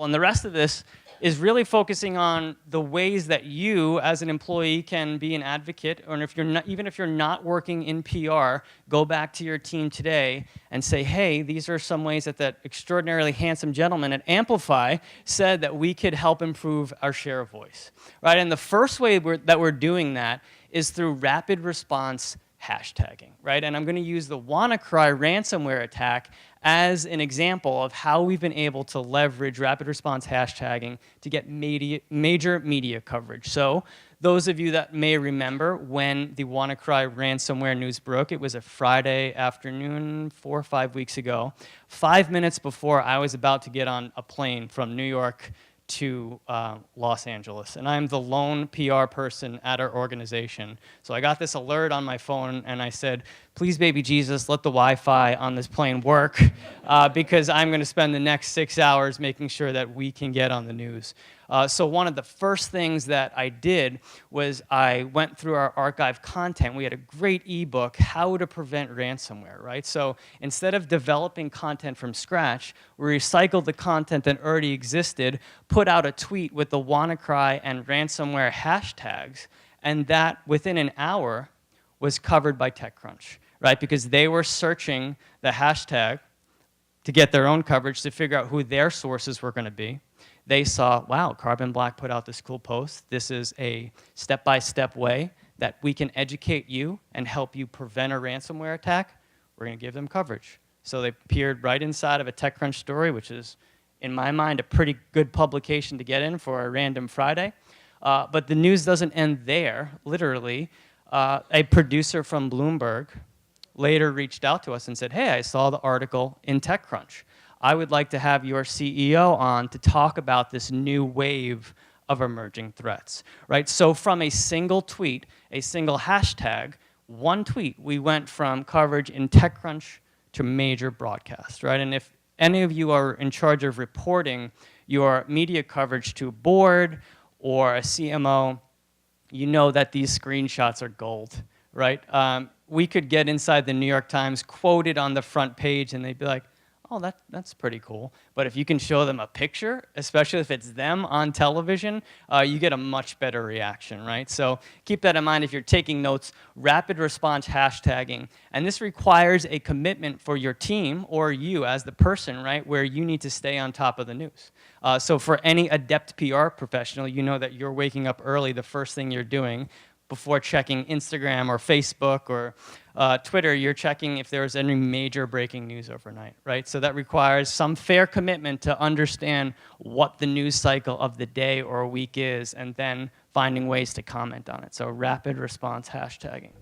And the rest of this is really focusing on the ways that you, as an employee, can be an advocate, or if you're not, even if you're not working in PR, go back to your team today and say, hey, these are some ways that that extraordinarily handsome gentleman at AMPlify said that we could help improve our share of voice, right? And the first way that we're doing that is through rapid response hashtagging, right? And I'm going to use the WannaCry ransomware attack as an example of how we've been able to leverage rapid response hashtagging to get major media coverage. So those of you that may remember when the WannaCry ransomware news broke, it was a Friday afternoon, 4 or 5 weeks ago, 5 minutes before I was about to get on a plane from New York to Los Angeles. And I'm the lone PR person at our organization. So I got this alert on my phone, and I said, please, baby Jesus, let the Wi-Fi on this plane work, because I'm going to spend the next 6 hours making sure that we can get on the news. So one of the first things that I did was I went through our archive content. We had a great ebook, How to Prevent Ransomware, right? So instead of developing content from scratch, we recycled the content that already existed, put out a tweet with the WannaCry and ransomware hashtags, and that within an hour was covered by TechCrunch, right? Because they were searching the hashtag to get their own coverage to figure out who their sources were going to be. They saw, wow, Carbon Black put out this cool post. This is a step-by-step way that we can educate you and help you prevent a ransomware attack. We're going to give them coverage. So they appeared right inside of a TechCrunch story, which is, in my mind, a pretty good publication to get in for a random Friday. But the news doesn't end there. Literally, a producer from Bloomberg later reached out to us and said, hey, I saw the article in TechCrunch. I would like to have your CEO on to talk about this new wave of emerging threats, right? So from a single tweet, a single hashtag, one tweet, we went from coverage in TechCrunch to major broadcast, right? And if any of you are in charge of reporting your media coverage to a board or a CMO, you know that these screenshots are gold, right? We could get inside the New York Times, quoted on the front page, and they'd be like, oh, that's pretty cool. But if you can show them a picture, especially if it's them on television, you get a much better reaction, right? So keep that in mind if you're taking notes. Rapid response hashtagging. And this requires a commitment for your team or you as the person, right, where you need to stay on top of the news. So for any adept PR professional, you know that you're waking up early, the first thing you're doing before checking Instagram or Facebook or Twitter, you're checking if there's any major breaking news overnight, right? So that requires some fair commitment to understand what the news cycle of the day or week is, and then finding ways to comment on it. So rapid response hashtagging.